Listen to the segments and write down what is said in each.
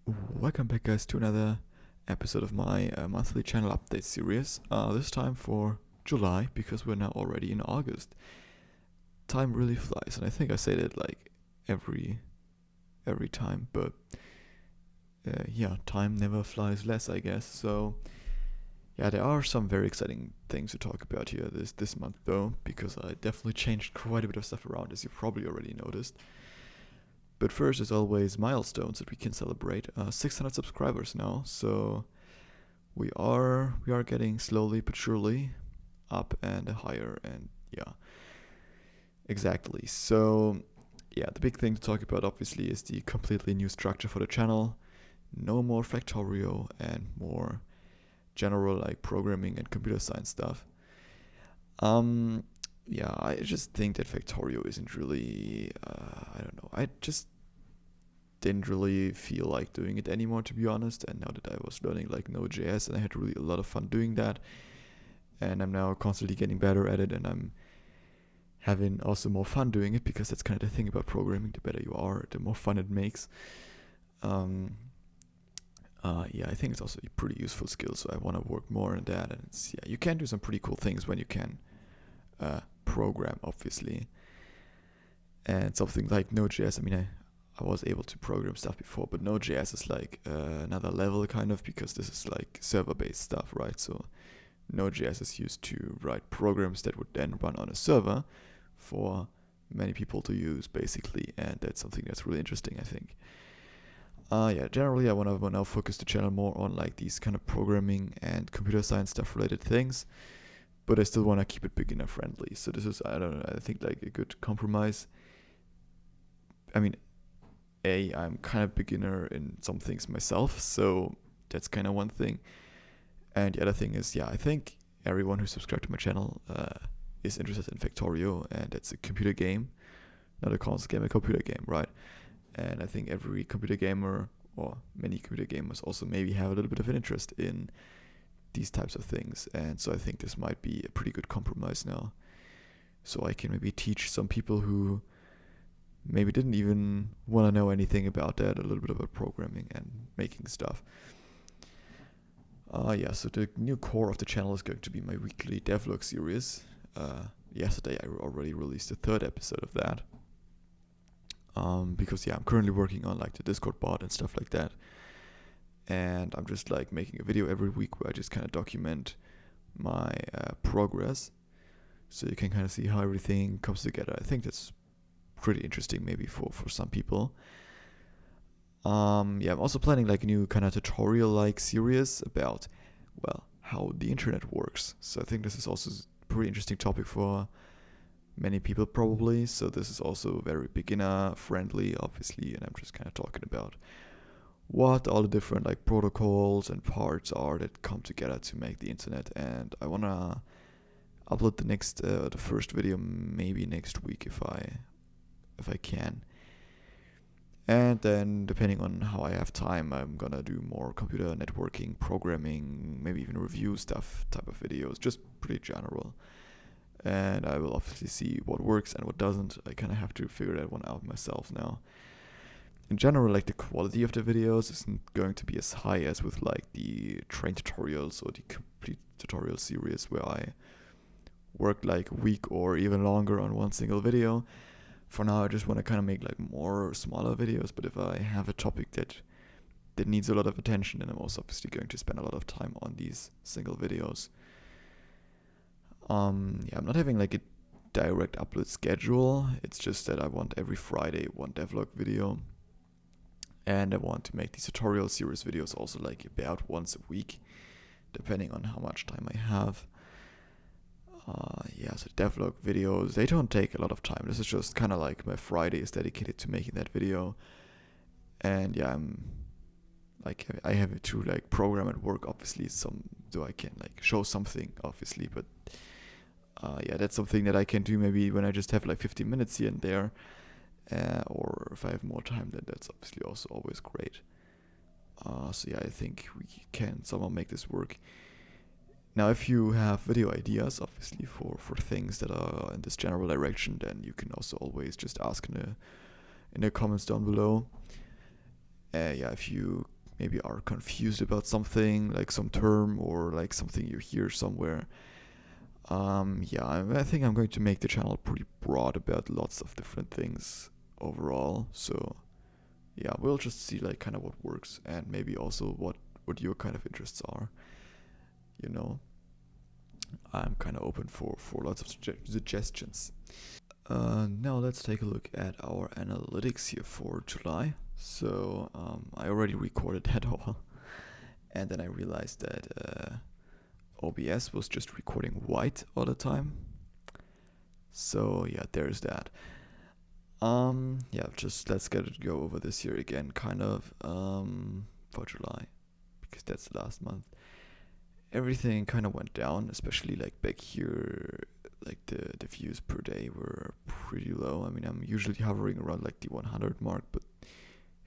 Welcome back, guys, to another episode of my monthly channel update series. This time for July, because we're now already in August. Time really flies, and I think I say that like every time, but yeah, time never flies less, I guess. So yeah, there are some very exciting things to talk about here this month, though, because I definitely changed quite a bit of stuff around, as you probably already noticed. But first, as always, milestones that we can celebrate. 600 subscribers now, so we are getting slowly but surely up and higher, and yeah, exactly. So yeah, the big thing to talk about obviously is the completely new structure for the channel. No more Factorio and more general like programming and computer science stuff. Um, yeah, I just think that Factorio isn't really. I don't know. I just didn't really feel like doing it anymore, to be honest. And now that I was learning like Node.js, and I had really a lot of fun doing that, and I'm now constantly getting better at it, and I'm having also more fun doing it, because that's kind of the thing about programming. The better you are, the more fun it makes. Um, yeah, I think it's also a pretty useful skill, so I want to work more on that. And yeah, you can do some pretty cool things when you can program, obviously. And something like Node.js, I mean, I was able to program stuff before, but Node.js is like another level, kind of, because this is like server-based stuff, right? So Node.js is used to write programs that would then run on a server for many people to use, basically, and that's something that's really interesting, I think. Yeah, generally I want to now focus the channel more on like these kind of programming and computer science stuff related things, but I still want to keep it beginner friendly. So this is, I don't know, I think like a good compromise. I mean, I'm kind of beginner in some things myself, so that's kind of one thing. And the other thing is, yeah, I think everyone who subscribed to my channel is interested in Factorio, and it's a computer game, not a console game, a computer game, right? And I think every computer gamer, or many computer gamers, also maybe have a little bit of an interest in these types of things. And so I think this might be a pretty good compromise now. So I can maybe teach some people who maybe didn't even want to know anything about that, a little bit about programming and making stuff. Yeah, so the new core of the channel is going to be my weekly devlog series. Yesterday I already released the third episode of that. Because yeah, I'm currently working on like the Discord bot and stuff like that. And I'm just like making a video every week where I just kind of document my progress, so you can kind of see how everything comes together. I think that's pretty interesting, maybe for some people. Yeah, I'm also planning like a new kind of tutorial like series about, well, how the internet works. So I think this is also a pretty interesting topic for many people probably. So this is also very beginner friendly, obviously, and I'm just kind of talking about what all the different like protocols and parts are that come together to make the internet. And I wanna upload the first video maybe next week if I can. And then, depending on how I have time, I'm gonna do more computer networking, programming, maybe even review stuff type of videos, just pretty general. And I will obviously see what works and what doesn't. I kind of have to figure that one out myself now. In general, like the quality of the videos isn't going to be as high as with like the train tutorials or the complete tutorial series, where I work like a week or even longer on one single video. For now, I just want to kind of make like more smaller videos, but if I have a topic that needs a lot of attention, then I'm also obviously going to spend a lot of time on these single videos. Yeah, I'm not having like a direct upload schedule. It's just that I want every Friday one devlog video, and I want to make these tutorial series videos also like about once a week, depending on how much time I have. Yeah, so devlog videos, they don't take a lot of time. This is just kind of like my Friday is dedicated to making that video. And yeah, I have to like program at work, obviously, so I can like show something, obviously. But yeah, that's something that I can do maybe when I just have like 15 minutes here and there. Or if I have more time, then that's obviously also always great. So yeah, I think we can somehow make this work. Now, if you have video ideas, obviously, for things that are in this general direction, then you can also always just ask in the comments down below. Yeah, if you maybe are confused about something, like some term or like something you hear somewhere. Yeah, I think I'm going to make the channel pretty broad about lots of different things overall. So yeah, we'll just see like kind of what works and maybe also what your kind of interests are. You know, I'm kind of open for lots of suggestions. Now let's take a look at our analytics here for July. So I already recorded that all, and then I realized that OBS was just recording white all the time. So yeah, there's that. Yeah, just let's go over this here again, kind of for July, because that's the last month. Everything kind of went down, especially like back here, like the views per day were pretty low. I mean, I'm usually hovering around like the 100 mark, but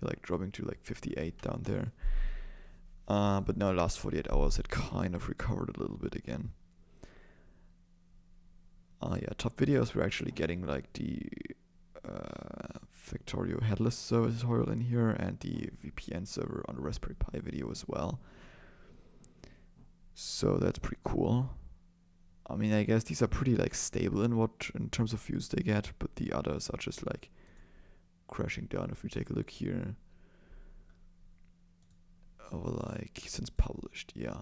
like dropping to like 58 down there. But now last 48 hours it kind of recovered a little bit again. Yeah, top videos were actually getting like the Factorio headless service tutorial in here and the VPN server on the Raspberry Pi video as well. So that's pretty cool. I mean, I guess these are pretty like stable in terms of views they get, but the others are just like crashing down. If we take a look here, over like since published, yeah.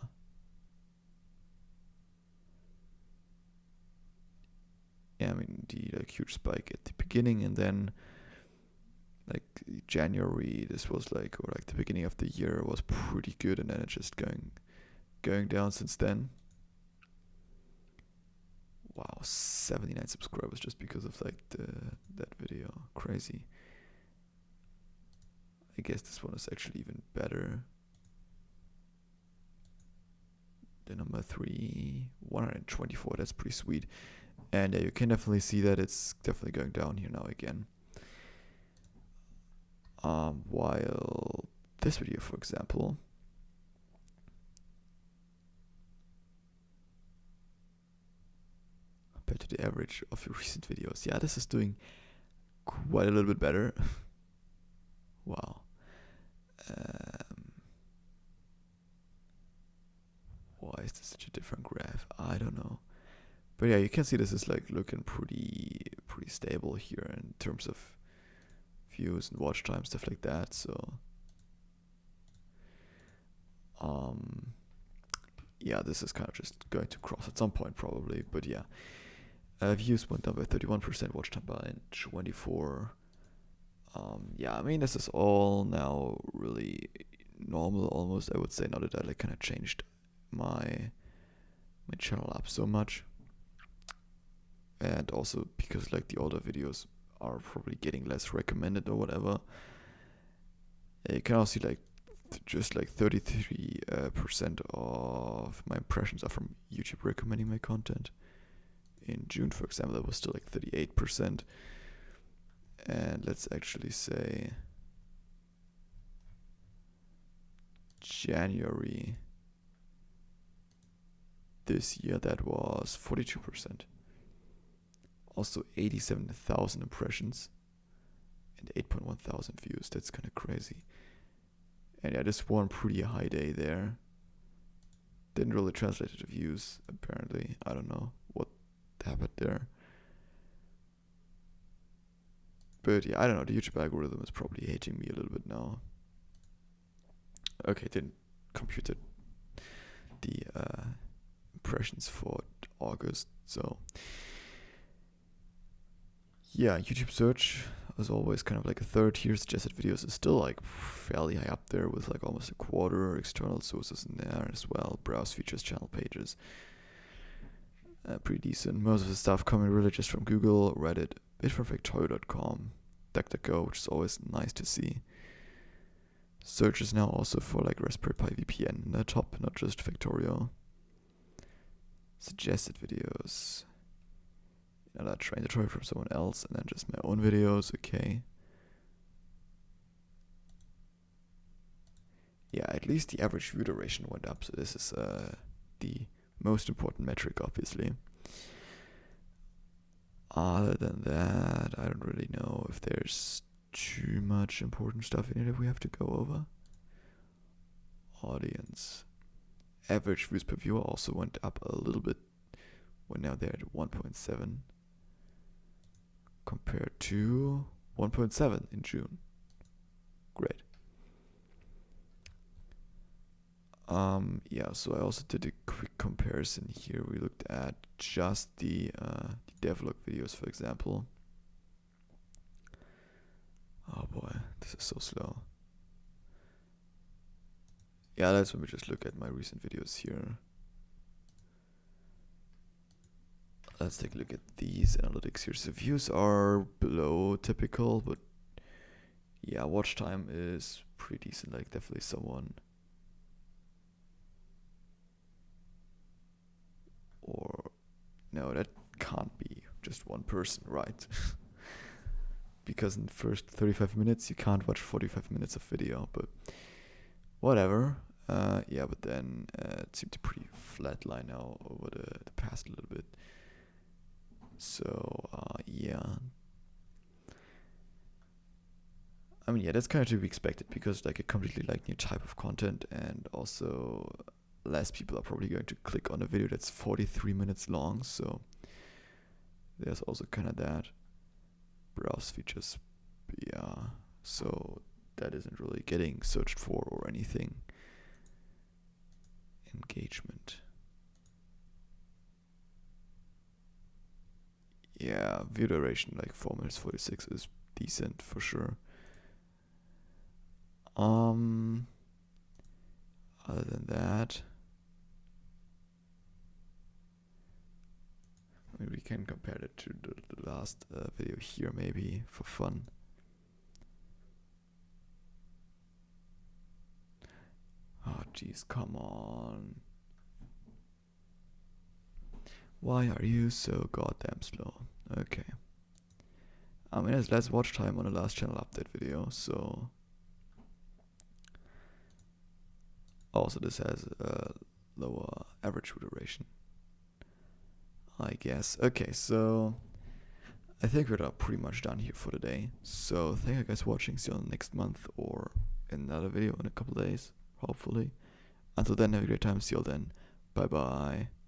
Yeah, I mean the like huge spike at the beginning, and then like January, this was like, or like the beginning of the year was pretty good, and then it's just going down since then. Wow, 79 subscribers just because of like that video. Crazy. I guess this one is actually even better. The number 3, 124, that's pretty sweet. And yeah, you can definitely see that it's definitely going down here now again. While this video, for example, compared to the average of your recent videos, yeah, this is doing quite a little bit better. Wow. Why is this such a different graph? I don't know. But yeah, you can see this is like looking pretty stable here in terms of views and watch time, stuff like that. So yeah, this is kind of just going to cross at some point probably, but yeah. Views went down by 31%, watch time by 24. Yeah, I mean, this is all now really normal almost, I would say, now that I like kind of changed my channel up so much. And also because like the older videos are probably getting less recommended or whatever. You can also see like just like 33% of my impressions are from YouTube recommending my content. In June, for example, that was still like 38%. And let's actually say January this year, that was 42%. Also 87,000 impressions and 8.1 thousand views. That's kind of crazy. And yeah, this one pretty high day there. Didn't really translate to views, apparently. I don't know what happened there. But yeah, I don't know. The YouTube algorithm is probably hating me a little bit now. Okay, didn't compute the impressions for August. So yeah, YouTube search as always kind of like a third tier. Suggested videos is still like fairly high up there with like almost a quarter. External sources in there as well. Browse features, channel pages. Pretty decent. Most of the stuff coming really just from Google, Reddit, bitforfactorio.com, DuckDuckGo, which is always nice to see. Search is now also for like Raspberry Pi VPN in the top, not just Factorio. Suggested videos. Another train tutorial from someone else, and then just my own videos. Okay. Yeah, at least the average view duration went up, so this is the most important metric, obviously. Other than that, I don't really know if there's too much important stuff in it that we have to go over. impressions. Average views per viewer also went up a little bit. We're now there at 1.7 compared to 1.7 in June. Great. Yeah, so I also did a quick comparison here. We looked at just the devlog videos, for example. Oh boy, this is so slow. Yeah, let's maybe just look at my recent videos here. Let's take a look at these analytics here. So views are below typical, but yeah, watch time is pretty decent. Like definitely someone, or no, that can't be just one person, right? Because in the first 35 minutes you can't watch 45 minutes of video, but whatever. Yeah, but then it seemed to pretty flat line now over the past little bit. So yeah, I mean, yeah, that's kind of to be expected because like a completely like new type of content, and also less people are probably going to click on a video that's 43 minutes long. So there's also kind of that. Browse features, yeah, so that isn't really getting searched for or anything. Engagement, yeah, view duration like 4 minutes 46 is decent for sure. Other than that, maybe we can compare it to the last video here, maybe for fun. Oh jeez, come on. Why are you so goddamn slow? Okay. I mean, there's less watch time on the last channel update video, so also this has a lower average view duration, I guess. Okay, so I think we're pretty much done here for today. So thank you guys for watching. See you on next month or in another video in a couple days, hopefully. Until then, have a great time. See you all then. Bye bye.